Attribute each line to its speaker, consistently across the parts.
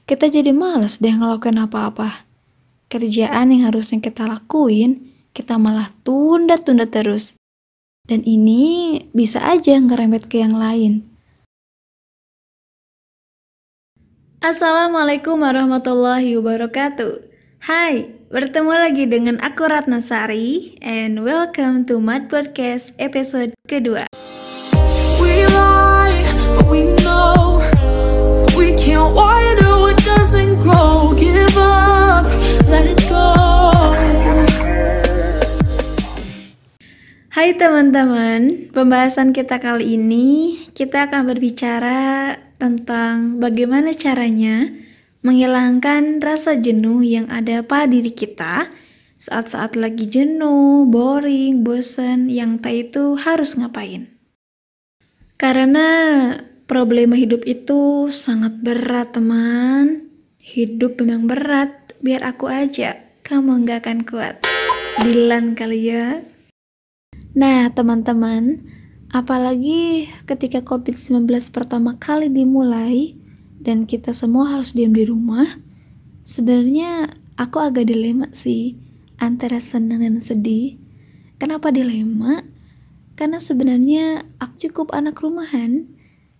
Speaker 1: kita jadi males deh ngelakuin apa-apa. Kerjaan yang harusnya kita lakuin, kita malah tunda-tunda terus. Dan ini bisa aja ngerembet ke yang lain. Assalamualaikum warahmatullahi wabarakatuh. Hai, bertemu lagi dengan aku Ratna Sari, and welcome to Mad Podcast episode kedua.
Speaker 2: We lie, but we know we can't water what doesn't grow. Give up, let it go.
Speaker 1: Hai teman-teman, pembahasan kita kali ini kita akan berbicara tentang bagaimana caranya menghilangkan rasa jenuh yang ada pada diri kita saat-saat lagi jenuh, boring, bosan, yang tak itu harus ngapain. Karena problema hidup itu sangat berat teman. Hidup memang berat, biar aku aja, kamu nggak akan kuat. Dilan kali ya. Nah teman-teman, apalagi ketika COVID-19 pertama kali dimulai dan kita semua harus diam di rumah, sebenarnya aku agak dilema sih antara senang dan sedih. Kenapa dilema? Karena sebenarnya aku cukup anak rumahan,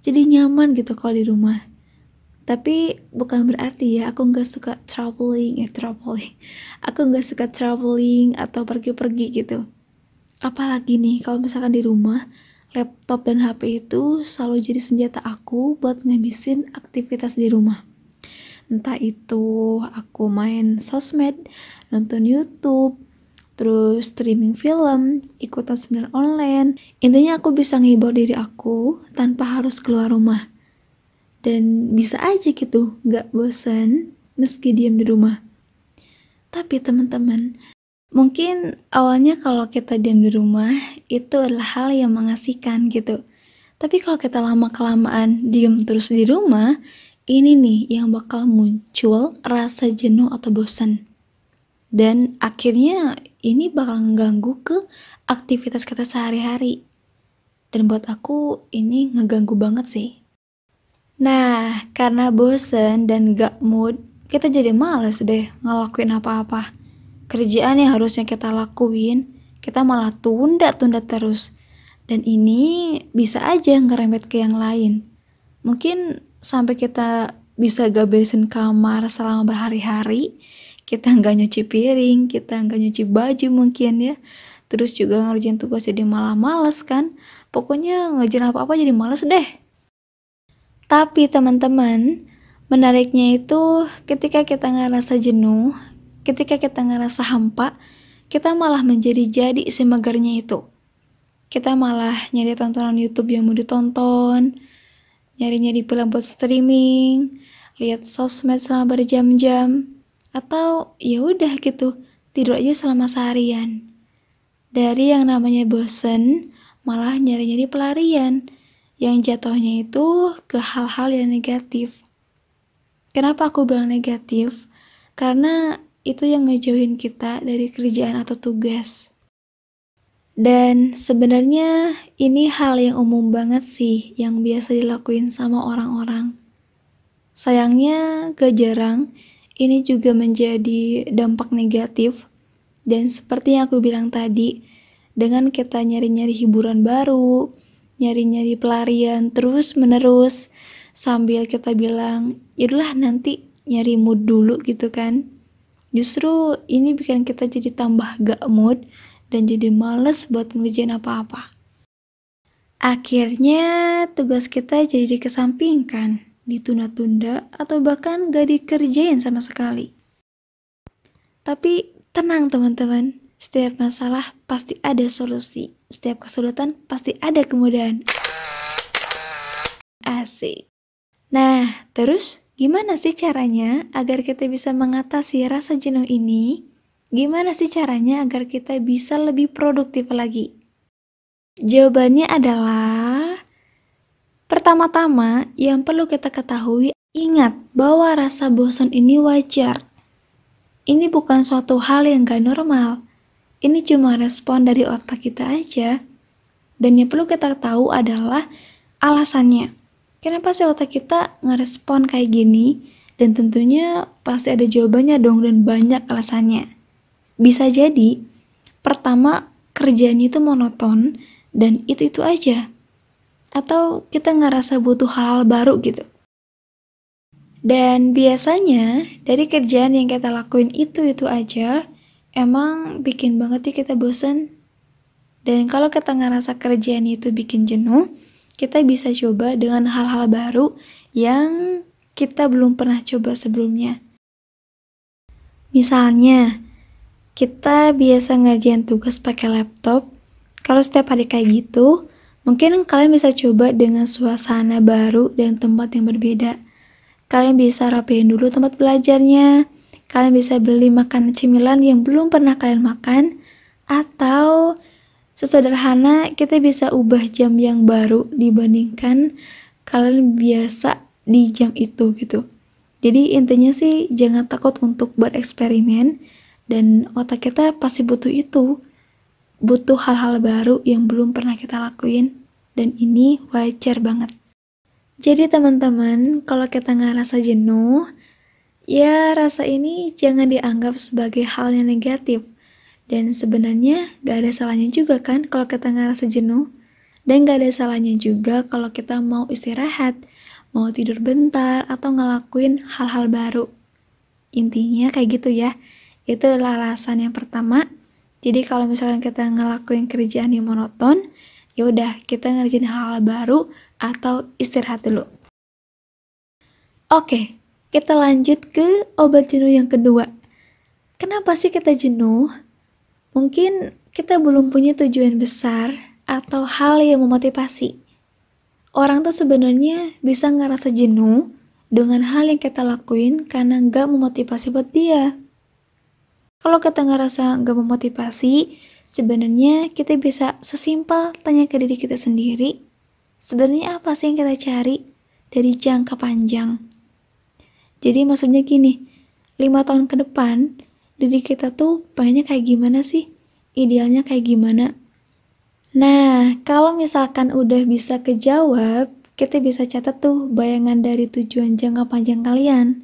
Speaker 1: jadi nyaman gitu kalau di rumah. Tapi bukan berarti ya aku nggak suka traveling. Aku nggak suka traveling atau pergi-pergi gitu. Apalagi nih kalau misalkan di rumah, laptop dan HP itu selalu jadi senjata aku buat ngabisin aktivitas di rumah. Entah itu aku main sosmed, nonton YouTube, terus streaming film, ikutan seminar online. Intinya aku bisa ngehibur diri aku tanpa harus keluar rumah. Dan bisa aja gitu, gak bosan meski diam di rumah. Tapi teman-teman, mungkin awalnya kalau kita diam di rumah itu adalah hal yang mengasihkan gitu. Tapi kalau kita lama-kelamaan diam terus di rumah, ini nih yang bakal muncul rasa jenuh atau bosan. Dan akhirnya ini bakal ngeganggu ke aktivitas kita sehari-hari. Dan buat aku ini ngeganggu banget sih. Nah, karena bosan dan gak mood, kita jadi males deh ngelakuin apa-apa. Kerjaan yang harusnya kita lakuin, kita malah tunda-tunda terus. Dan ini bisa aja ngerembet ke yang lain. Mungkin sampai kita bisa gak beresin kamar selama berhari-hari, kita nggak nyuci piring, kita nggak nyuci baju mungkin ya. Terus juga ngerjain tugas jadi malah males kan. Pokoknya ngerjain apa-apa jadi males deh. Tapi teman-teman, menariknya itu ketika kita ngerasa jenuh, ketika kita ngerasa hampa, kita malah menjadi si magernya itu. Kita malah nyari tontonan YouTube yang mau ditonton, nyari-nyari film buat streaming, lihat sosmed selama berjam-jam, atau ya udah gitu, tidur aja selama seharian. Dari yang namanya bosen, malah nyari-nyari pelarian, yang jatuhnya itu ke hal-hal yang negatif. Kenapa aku bilang negatif? Karena itu yang ngejauhin kita dari kerjaan atau tugas. Dan sebenarnya ini hal yang umum banget sih yang biasa dilakuin sama orang-orang. Sayangnya gak jarang ini juga menjadi dampak negatif. Dan seperti yang aku bilang tadi, dengan kita nyari-nyari hiburan baru, nyari-nyari pelarian terus-menerus, sambil kita bilang, yaudahlah nanti nyari mood dulu gitu kan. Justru ini bikin kita jadi tambah gak mood dan jadi males buat ngerjain apa-apa. Akhirnya tugas kita jadi dikesampingkan, ditunda-tunda, atau bahkan gak dikerjain sama sekali. Tapi tenang teman-teman, setiap masalah pasti ada solusi, setiap kesulitan pasti ada kemudahan. Asik. Nah, terus gimana sih caranya agar kita bisa mengatasi rasa jenuh ini? Gimana sih caranya agar kita bisa lebih produktif lagi? Jawabannya adalah, pertama-tama yang perlu kita ketahui, ingat bahwa rasa bosan ini wajar. Ini bukan suatu hal yang gak normal. Ini cuma respon dari otak kita aja. Dan yang perlu kita tahu adalah alasannya. Kenapa sih otak kita ngerespon kayak gini? Dan tentunya pasti ada jawabannya dong dan banyak alasannya. Bisa jadi, pertama kerjaannya itu monoton dan itu-itu aja. Atau kita ngerasa butuh hal-hal baru gitu. Dan biasanya dari kerjaan yang kita lakuin itu-itu aja, emang bikin banget ya kita bosan. Dan kalau kita ngerasa kerjaan itu bikin jenuh, kita bisa coba dengan hal-hal baru yang kita belum pernah coba sebelumnya. Misalnya, kita biasa ngerjain tugas pakai laptop. Kalau setiap hari kayak gitu, mungkin kalian bisa coba dengan suasana baru dan tempat yang berbeda. Kalian bisa rapiin dulu tempat belajarnya. Kalian bisa beli makanan cemilan yang belum pernah kalian makan. Atau sesederhana kita bisa ubah jam yang baru dibandingkan kalian biasa di jam itu gitu. Jadi intinya sih jangan takut untuk bereksperimen dan otak kita pasti butuh itu. Butuh hal-hal baru yang belum pernah kita lakuin dan ini wajar banget. Jadi teman-teman, kalau kita ngerasa jenuh, ya rasa ini jangan dianggap sebagai hal yang negatif. Dan sebenarnya gak ada salahnya juga kan kalau kita ngerasa jenuh. Dan gak ada salahnya juga kalau kita mau istirahat, mau tidur bentar, atau ngelakuin hal-hal baru. Intinya kayak gitu ya. Itu adalah alasan yang pertama. Jadi kalau misalkan kita ngelakuin kerjaan yang monoton, ya udah kita ngerjain hal-hal baru atau istirahat dulu. Oke, kita lanjut ke obat jenuh yang kedua. Kenapa sih kita jenuh? Mungkin kita belum punya tujuan besar atau hal yang memotivasi. Orang tuh sebenarnya bisa ngerasa jenuh dengan hal yang kita lakuin karena nggak memotivasi buat dia. Kalau kita ngerasa nggak memotivasi, sebenarnya kita bisa sesimpel tanya ke diri kita sendiri, sebenarnya apa sih yang kita cari dari jangka panjang? Jadi maksudnya gini, 5 tahun ke depan, diri kita tuh pengennya kayak gimana sih? Idealnya kayak gimana? Nah, kalau misalkan udah bisa kejawab, kita bisa catat tuh bayangan dari tujuan jangka panjang kalian.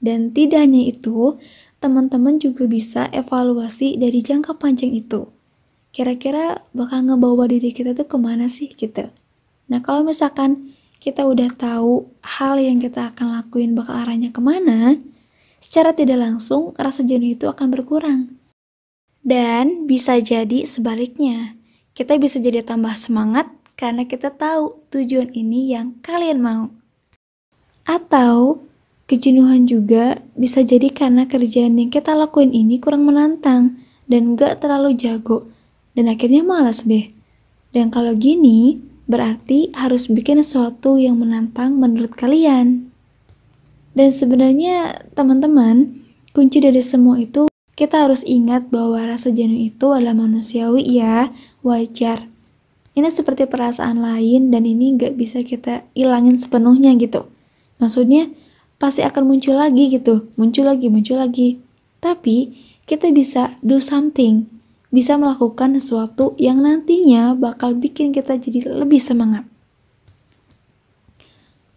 Speaker 1: Dan tidak hanya itu, teman-teman juga bisa evaluasi dari jangka panjang itu. Kira-kira bakal ngebawa diri kita tuh kemana sih gitu. Nah, kalau misalkan kita udah tahu hal yang kita akan lakuin bakal arahnya kemana, secara tidak langsung rasa jenuh itu akan berkurang. Dan bisa jadi sebaliknya, kita bisa jadi tambah semangat karena kita tahu tujuan ini yang kalian mau. Atau kejenuhan juga bisa jadi karena kerjaan yang kita lakuin ini kurang menantang dan gak terlalu jago dan akhirnya malas deh. Dan kalau gini, berarti harus bikin sesuatu yang menantang menurut kalian. Dan sebenarnya teman-teman, kunci dari semua itu kita harus ingat bahwa rasa jenuh itu adalah manusiawi ya, wajar. Ini seperti perasaan lain dan ini gak bisa kita ilangin sepenuhnya gitu. Maksudnya pasti akan muncul lagi gitu, muncul lagi. Tapi kita bisa do something, bisa melakukan sesuatu yang nantinya bakal bikin kita jadi lebih semangat.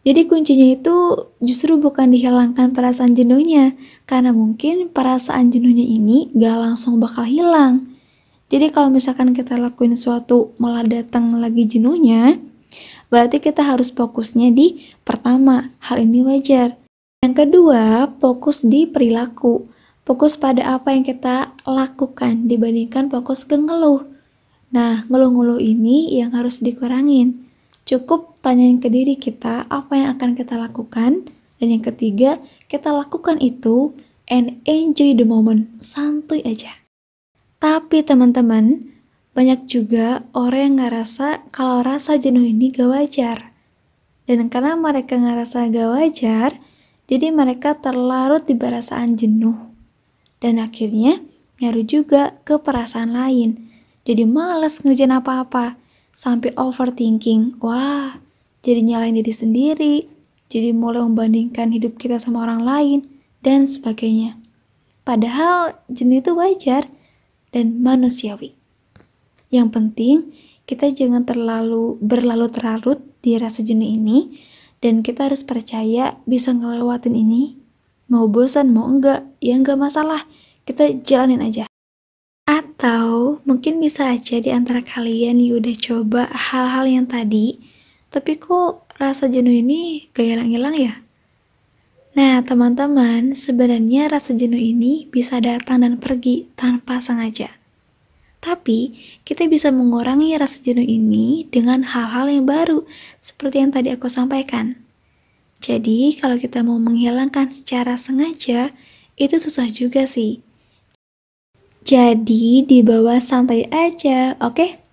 Speaker 1: Jadi kuncinya itu justru bukan dihilangkan perasaan jenuhnya, karena mungkin perasaan jenuhnya ini gak langsung bakal hilang. Jadi kalau misalkan kita lakuin sesuatu malah datang lagi jenuhnya, berarti kita harus fokusnya di pertama, hal ini wajar. Yang kedua, fokus di perilaku. Fokus pada apa yang kita lakukan dibandingkan fokus ke ngeluh. Nah, ngeluh-ngeluh ini yang harus dikurangin. Cukup tanyain ke diri kita apa yang akan kita lakukan. Dan yang ketiga, kita lakukan itu and enjoy the moment. Santuy aja. Tapi teman-teman, banyak juga orang yang ngerasa kalau rasa jenuh ini gak wajar. Dan karena mereka ngerasa gak wajar, jadi mereka terlarut di perasaan jenuh. Dan akhirnya ngaruh juga ke perasaan lain. Jadi malas ngerjain apa-apa. Sampai overthinking, wah, jadi nyalain diri sendiri, jadi mulai membandingkan hidup kita sama orang lain, dan sebagainya. Padahal jenuh itu wajar dan manusiawi. Yang penting, kita jangan terlalu berlarut-larut di rasa jenuh ini, dan kita harus percaya bisa ngelewatin ini Mau bosan, mau enggak, ya enggak masalah. Kita jalanin aja. Atau mungkin bisa aja di antara kalian yang udah coba hal-hal yang tadi, tapi kok rasa jenuh ini gak hilang-hilang ya? Nah, teman-teman, sebenarnya rasa jenuh ini bisa datang dan pergi tanpa sengaja. Tapi, kita bisa mengurangi rasa jenuh ini dengan hal-hal yang baru, seperti yang tadi aku sampaikan. Jadi, kalau kita mau menghilangkan secara sengaja, itu susah juga sih. Jadi, dibawa santai aja, oke?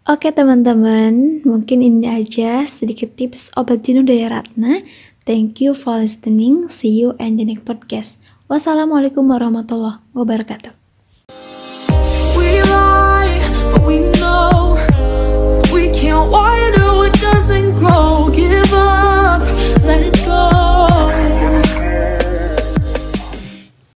Speaker 1: Oke teman-teman, mungkin ini aja sedikit tips obat jenuh dari Ratna. Thank you for listening. See you in the next podcast. Wassalamualaikum warahmatullahi wabarakatuh.
Speaker 2: We lie, but we know we can't water what doesn't grow. Give up.